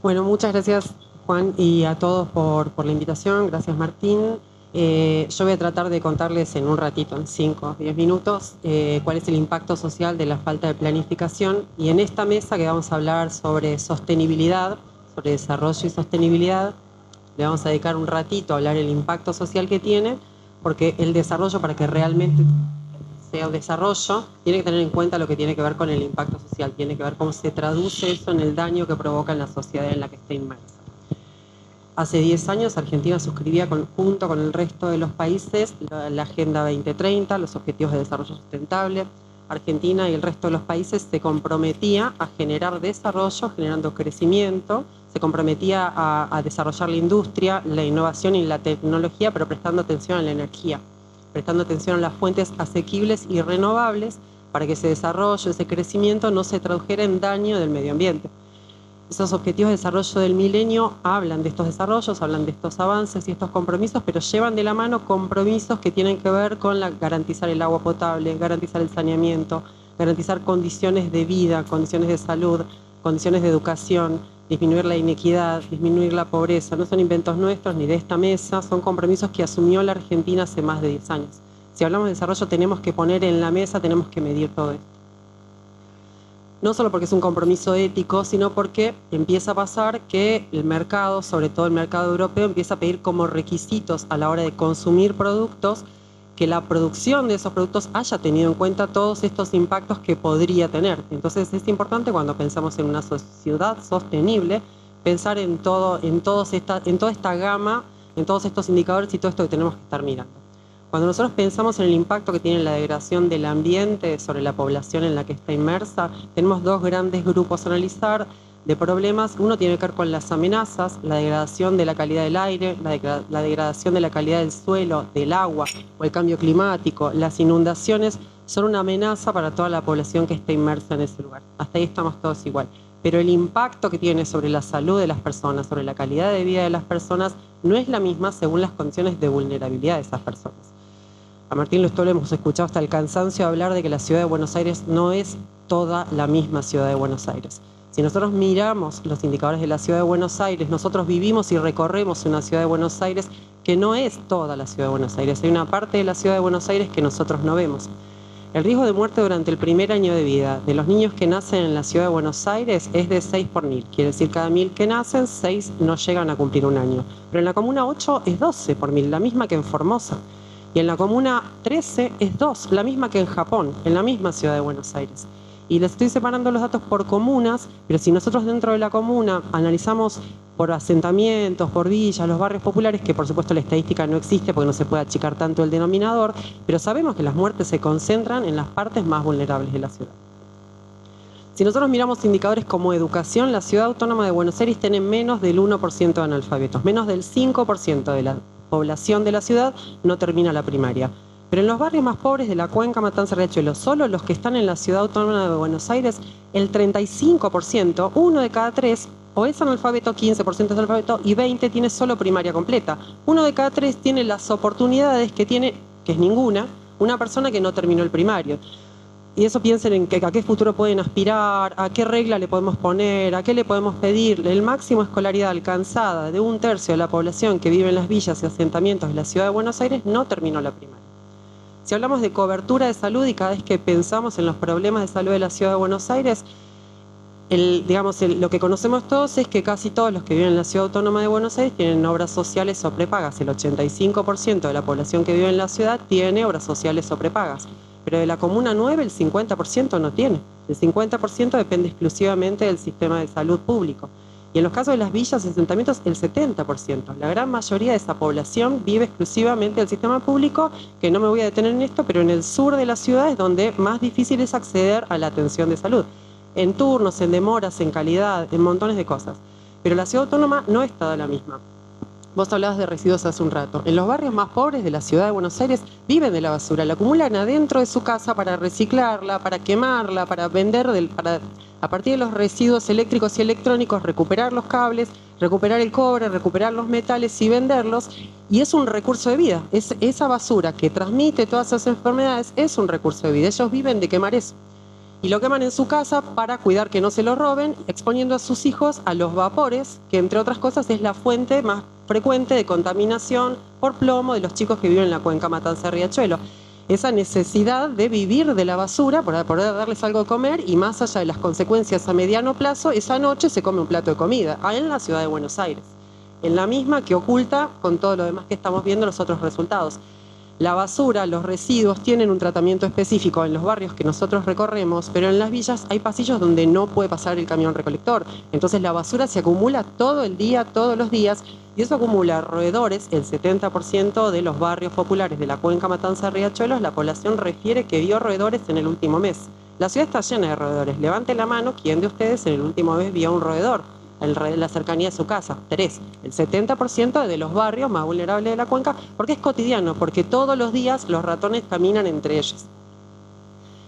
Bueno, muchas gracias Juan y a todos por la invitación. Gracias Martín. Yo voy a tratar de contarles en un ratito, en 5 o 10 minutos, cuál es el impacto social de la falta de planificación. Y en esta mesa que vamos a hablar sobre sostenibilidad, sobre desarrollo y sostenibilidad, le vamos a dedicar un ratito a hablar del impacto social que tiene, porque el desarrollo, para que realmente sea un desarrollo, tiene que tener en cuenta lo que tiene que ver con el impacto social, tiene que ver cómo se traduce eso en el daño que provoca en la sociedad en la que está inmersa. Hace 10 años Argentina suscribía junto con el resto de los países la Agenda 2030, los Objetivos de Desarrollo Sustentable. Argentina y el resto de los países se comprometía a generar desarrollo, generando crecimiento, se comprometía a desarrollar la industria, la innovación y la tecnología, pero prestando atención a la energía, prestando atención a las fuentes asequibles y renovables para que ese desarrollo, ese crecimiento no se tradujera en daño del medio ambiente. Esos objetivos de desarrollo del milenio hablan de estos desarrollos, hablan de estos avances y estos compromisos, pero llevan de la mano compromisos que tienen que ver con garantizar el agua potable, garantizar el saneamiento, garantizar condiciones de vida, condiciones de salud, condiciones de educación, disminuir la inequidad, disminuir la pobreza. No son inventos nuestros ni de esta mesa, son compromisos que asumió la Argentina hace más de 10 años. Si hablamos de desarrollo tenemos que poner en la mesa, tenemos que medir todo esto. No solo porque es un compromiso ético, sino porque empieza a pasar que el mercado, sobre todo el mercado europeo, empieza a pedir como requisitos a la hora de consumir productos que la producción de esos productos haya tenido en cuenta todos estos impactos que podría tener. Entonces es importante cuando pensamos en una sociedad sostenible, pensar en toda esta gama, en todos estos indicadores y todo esto que tenemos que estar mirando. Cuando nosotros pensamos en el impacto que tiene la degradación del ambiente sobre la población en la que está inmersa, tenemos dos grandes grupos a analizar de problemas. Uno tiene que ver con las amenazas, la degradación de la calidad del aire, la degradación de la calidad del suelo, del agua o el cambio climático. Las inundaciones son una amenaza para toda la población que está inmersa en ese lugar. Hasta ahí estamos todos igual. Pero el impacto que tiene sobre la salud de las personas, sobre la calidad de vida de las personas, no es la misma según las condiciones de vulnerabilidad de esas personas. A Martín Lustó hemos escuchado hasta el cansancio hablar de que la ciudad de Buenos Aires no es toda la misma ciudad de Buenos Aires. Si nosotros miramos los indicadores de la ciudad de Buenos Aires, nosotros vivimos y recorremos una ciudad de Buenos Aires que no es toda la ciudad de Buenos Aires. Hay una parte de la ciudad de Buenos Aires que nosotros no vemos. El riesgo de muerte durante el primer año de vida de los niños que nacen en la ciudad de Buenos Aires es de 6 por 1000. Quiere decir, cada 1000 que nacen, 6 no llegan a cumplir un año. Pero en la comuna 8 es 12 por 1000, la misma que en Formosa. Y en la comuna 13 es 2, la misma que en Japón, en la misma ciudad de Buenos Aires. Y les estoy separando los datos por comunas, pero si nosotros dentro de la comuna analizamos por asentamientos, por villas, los barrios populares, que por supuesto la estadística no existe porque no se puede achicar tanto el denominador, pero sabemos que las muertes se concentran en las partes más vulnerables de la ciudad. Si nosotros miramos indicadores como educación, la ciudad autónoma de Buenos Aires tiene menos del 1% de analfabetos, menos del 5% de la población de la ciudad no termina la primaria. Pero en los barrios más pobres de la Cuenca, Matanza, Riachuelo, solo los que están en la ciudad autónoma de Buenos Aires, el 35%, 1 de cada 3, o es analfabeto, 15% es analfabeto, y 20 tiene solo primaria completa. 1 de cada 3 tiene las oportunidades que tiene, que es ninguna, una persona que no terminó el primario. Y eso piensen en a qué futuro pueden aspirar, a qué regla le podemos poner, a qué le podemos pedir. El máximo de escolaridad alcanzada de 1/3 de la población que vive en las villas y asentamientos de la ciudad de Buenos Aires no terminó la primaria. Si hablamos de cobertura de salud y cada vez que pensamos en los problemas de salud de la ciudad de Buenos Aires, lo que conocemos todos es que casi todos los que viven en la ciudad autónoma de Buenos Aires tienen obras sociales o prepagas. El 85% de la población que vive en la ciudad tiene obras sociales o prepagas. Pero de la comuna 9 el 50% no tiene. El 50% depende exclusivamente del sistema de salud público. Y en los casos de las villas y asentamientos, el 70%. La gran mayoría de esa población vive exclusivamente del sistema público, que no me voy a detener en esto, pero en el sur de la ciudad es donde más difícil es acceder a la atención de salud. En turnos, en demoras, en calidad, en montones de cosas. Pero la ciudad autónoma no es toda la misma. Vos hablabas de residuos hace un rato. En los barrios más pobres de la ciudad de Buenos Aires viven de la basura, la acumulan adentro de su casa para reciclarla, para quemarla, para vender, a partir de los residuos eléctricos y electrónicos, recuperar los cables, recuperar el cobre, recuperar los metales y venderlos. Y es un recurso de vida. Esa basura que transmite todas esas enfermedades es un recurso de vida. Ellos viven de quemar eso. y lo queman en su casa para cuidar que no se lo roben, exponiendo a sus hijos a los vapores, que entre otras cosas es la fuente más frecuente de contaminación por plomo de los chicos que viven en la cuenca Matanza-Riachuelo. Esa necesidad de vivir de la basura para poder darles algo de comer, y más allá de las consecuencias a mediano plazo, esa noche se come un plato de comida en la ciudad de Buenos Aires, en la misma que oculta con todo lo demás que estamos viendo los otros resultados. La basura, los residuos tienen un tratamiento específico en los barrios que nosotros recorremos, pero en las villas hay pasillos donde no puede pasar el camión recolector. Entonces la basura se acumula todo el día, todos los días, y eso acumula roedores. El 70% de los barrios populares de la cuenca Matanza-Riachuelos, la población refiere que vio roedores en el último mes. La ciudad está llena de roedores. Levante la mano, ¿quién de ustedes en el último mes vio un roedor en la cercanía de su casa? 3. El 70% de los barrios más vulnerables de la cuenca, porque es cotidiano, porque todos los días los ratones caminan entre ellos.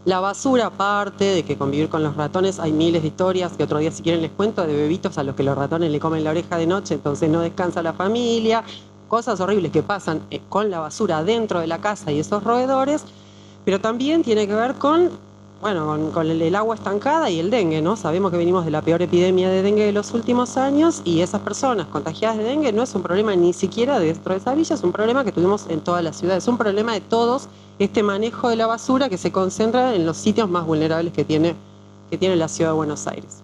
La basura, aparte de que convivir con los ratones, hay miles de historias que otro día si quieren les cuento, de bebitos a los que los ratones le comen la oreja de noche, entonces no descansa la familia, cosas horribles que pasan con la basura dentro de la casa y esos roedores, pero también tiene que ver con el agua estancada y el dengue, ¿no? Sabemos que venimos de la peor epidemia de dengue de los últimos años, y esas personas contagiadas de dengue no es un problema ni siquiera dentro de esa villa, es un problema que tuvimos en toda la ciudad, es un problema de todos, este manejo de la basura que se concentra en los sitios más vulnerables que tiene la ciudad de Buenos Aires.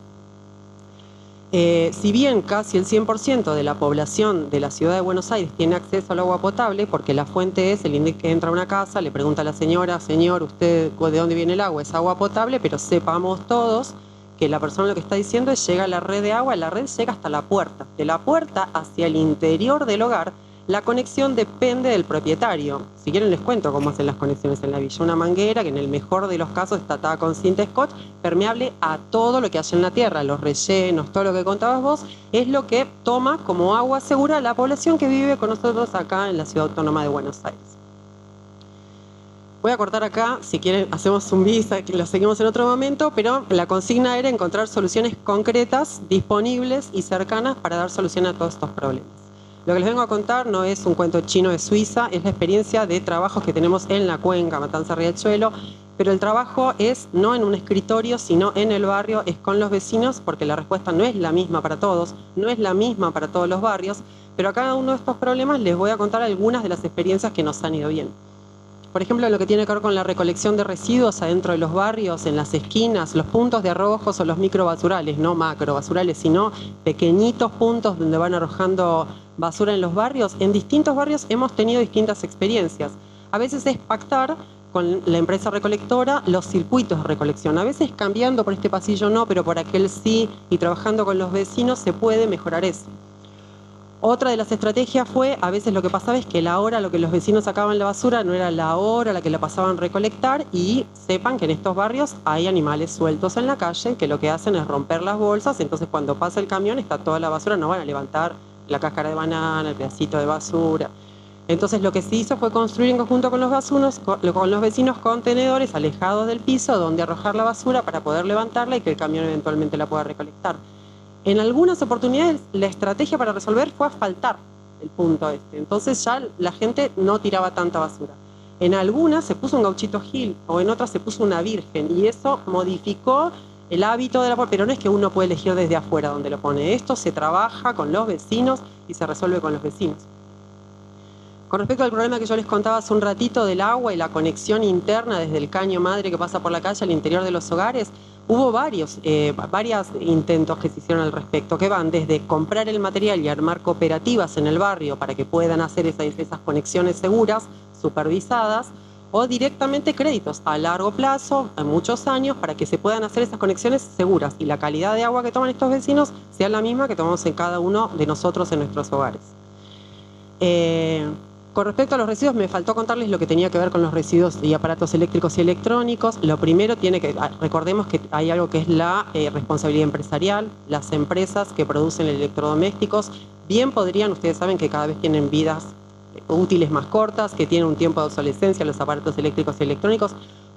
Si bien casi el 100% de la población de la ciudad de Buenos Aires tiene acceso al agua potable, porque la fuente es, el indique que entra a una casa, le pregunta a la señora, señor, ¿usted de dónde viene el agua? Es agua potable, pero sepamos todos que la persona lo que está diciendo es llega a la red de agua, la red llega hasta la puerta. De la puerta hacia el interior del hogar, la conexión depende del propietario. Si quieren les cuento cómo hacen las conexiones en la villa. Una manguera que en el mejor de los casos está atada con cinta scotch, permeable a todo lo que haya en la tierra, los rellenos, todo lo que contabas vos, es lo que toma como agua segura la población que vive con nosotros acá en la Ciudad Autónoma de Buenos Aires. Voy a cortar acá, si quieren hacemos un bis, lo seguimos en otro momento, pero la consigna era encontrar soluciones concretas, disponibles y cercanas para dar solución a todos estos problemas. Lo que les vengo a contar no es un cuento chino de Suiza, es la experiencia de trabajos que tenemos en la cuenca Matanza-Riachuelo, pero el trabajo es no en un escritorio, sino en el barrio, es con los vecinos, porque la respuesta no es la misma para todos, no es la misma para todos los barrios, pero a cada uno de estos problemas les voy a contar algunas de las experiencias que nos han ido bien. Por ejemplo, lo que tiene que ver con la recolección de residuos adentro de los barrios, en las esquinas, los puntos de arrojos o los microbasurales, no macrobasurales, sino pequeñitos puntos donde van arrojando basura en los barrios. En distintos barrios hemos tenido distintas experiencias. A veces es pactar con la empresa recolectora los circuitos de recolección. A veces cambiando por este pasillo no, pero por aquel sí, y trabajando con los vecinos se puede mejorar eso. Otra de las estrategias fue, a veces lo que pasaba es que la hora a lo que los vecinos sacaban la basura no era la hora a la que la pasaban a recolectar, y sepan que en estos barrios hay animales sueltos en la calle que lo que hacen es romper las bolsas, entonces cuando pasa el camión está toda la basura, no van a levantar la cáscara de banana, el pedacito de basura. Entonces lo que se hizo fue construir en conjunto con los vecinos contenedores alejados del piso donde arrojar la basura para poder levantarla y que el camión eventualmente la pueda recolectar. En algunas oportunidades la estrategia para resolver fue asfaltar el punto este, entonces ya la gente no tiraba tanta basura. En algunas se puso un gauchito Gil o en otras se puso una virgen, y eso modificó el hábito de la población, pero no es que uno puede elegir desde afuera donde lo pone, esto se trabaja con los vecinos y se resuelve con los vecinos. Con respecto al problema que yo les contaba hace un ratito del agua y la conexión interna desde el caño madre que pasa por la calle al interior de los hogares, hubo varios intentos que se hicieron al respecto, que van desde comprar el material y armar cooperativas en el barrio para que puedan hacer esas conexiones seguras, supervisadas, o directamente créditos a largo plazo, a muchos años, para que se puedan hacer esas conexiones seguras y la calidad de agua que toman estos vecinos sea la misma que tomamos en cada uno de nosotros en nuestros hogares. Con respecto a los residuos, me faltó contarles lo que tenía que ver con los residuos y aparatos eléctricos y electrónicos. Lo primero recordemos que hay algo que es la responsabilidad empresarial. Las empresas que producen electrodomésticos bien podrían, ustedes saben que cada vez tienen vidas útiles más cortas, que tienen un tiempo de obsolescencia los aparatos eléctricos y electrónicos,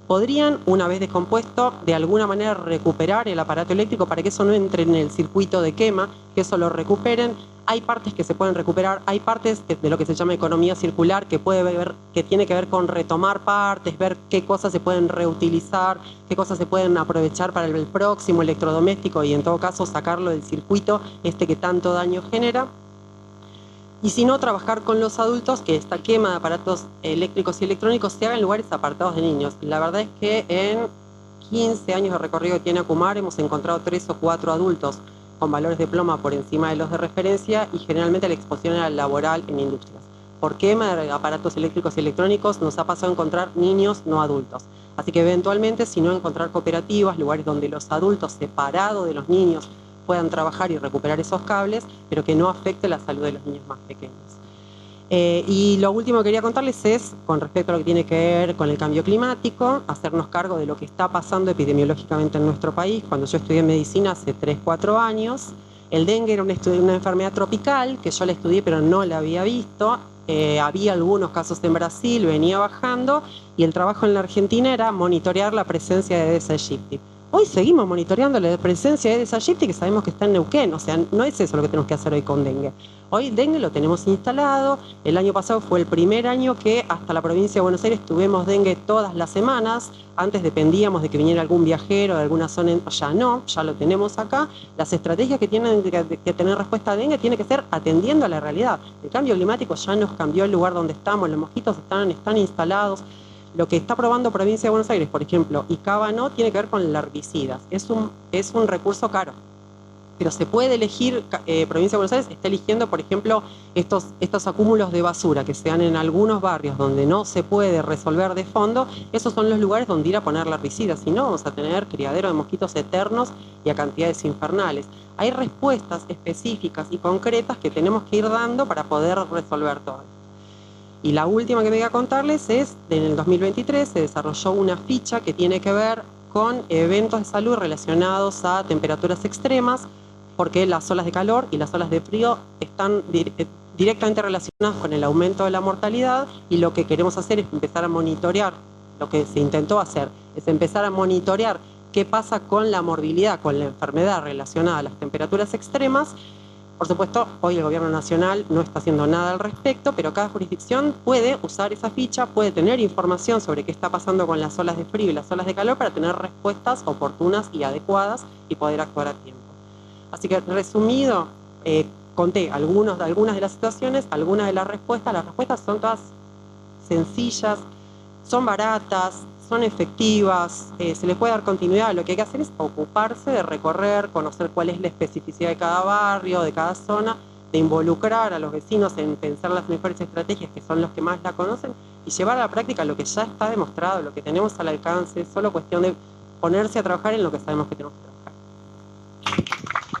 podrían, una vez descompuesto, de alguna manera recuperar el aparato eléctrico para que eso no entre en el circuito de quema, que eso lo recuperen. Hay partes que se pueden recuperar, hay partes de lo que se llama economía circular que tiene que ver con retomar partes, ver qué cosas se pueden reutilizar, qué cosas se pueden aprovechar para el próximo electrodoméstico y en todo caso sacarlo del circuito que tanto daño genera. Y si no, trabajar con los adultos, que esta quema de aparatos eléctricos y electrónicos se haga en lugares apartados de niños. La verdad es que en 15 años de recorrido que tiene Acumar hemos encontrado 3 o 4 adultos con valores de ploma por encima de los de referencia y generalmente la exposición era laboral en industrias. Por quema de aparatos eléctricos y electrónicos nos ha pasado a encontrar niños, no adultos. Así que eventualmente, si no, encontrar cooperativas, lugares donde los adultos separados de los niños puedan trabajar y recuperar esos cables, pero que no afecte la salud de los niños más pequeños. Y lo último que quería contarles es, con respecto a lo que tiene que ver con el cambio climático, hacernos cargo de lo que está pasando epidemiológicamente en nuestro país. Cuando yo estudié medicina hace 3 o 4 años, el dengue era una enfermedad tropical que yo la estudié pero no la había visto. Había algunos casos en Brasil, venía bajando, y el trabajo en la Argentina era monitorear la presencia de Aedes aegypti. Hoy seguimos monitoreando la presencia de Aedes aegypti, que sabemos que está en Neuquén. O sea, no es eso lo que tenemos que hacer hoy con dengue. Hoy dengue lo tenemos instalado. El año pasado fue el primer año que hasta la provincia de Buenos Aires tuvimos dengue todas las semanas. Antes dependíamos de que viniera algún viajero de alguna zona, ya no, ya lo tenemos acá. Las estrategias que tienen que tener respuesta a dengue tienen que ser atendiendo a la realidad. El cambio climático ya nos cambió el lugar donde estamos, los mosquitos están instalados. Lo que está probando Provincia de Buenos Aires, por ejemplo, y Cava no, tiene que ver con herbicidas. Es un recurso caro, pero se puede elegir. Provincia de Buenos Aires está eligiendo, por ejemplo, estos acúmulos de basura que se dan en algunos barrios donde no se puede resolver de fondo. Esos son los lugares donde ir a poner la herbicida. Si no, vamos a tener criadero de mosquitos eternos y a cantidades infernales. Hay respuestas específicas y concretas que tenemos que ir dando para poder resolver todo. Y la última que me voy a contarles es, en el 2023 se desarrolló una ficha que tiene que ver con eventos de salud relacionados a temperaturas extremas, porque las olas de calor y las olas de frío están directamente relacionadas con el aumento de la mortalidad, y lo que queremos hacer es empezar a monitorear, lo que se intentó hacer, es empezar a monitorear qué pasa con la morbilidad, con la enfermedad relacionada a las temperaturas extremas. Por supuesto, hoy el gobierno nacional no está haciendo nada al respecto, pero cada jurisdicción puede usar esa ficha, puede tener información sobre qué está pasando con las olas de frío y las olas de calor para tener respuestas oportunas y adecuadas y poder actuar a tiempo. Así que, resumido, conté algunas de las situaciones, algunas de las respuestas. Las respuestas son todas sencillas, son baratas, son efectivas, se les puede dar continuidad. Lo que hay que hacer es ocuparse de recorrer, conocer cuál es la especificidad de cada barrio, de cada zona, de involucrar a los vecinos en pensar las mejores estrategias, que son los que más la conocen, y llevar a la práctica lo que ya está demostrado, lo que tenemos al alcance. Es solo cuestión de ponerse a trabajar en lo que sabemos que tenemos que trabajar.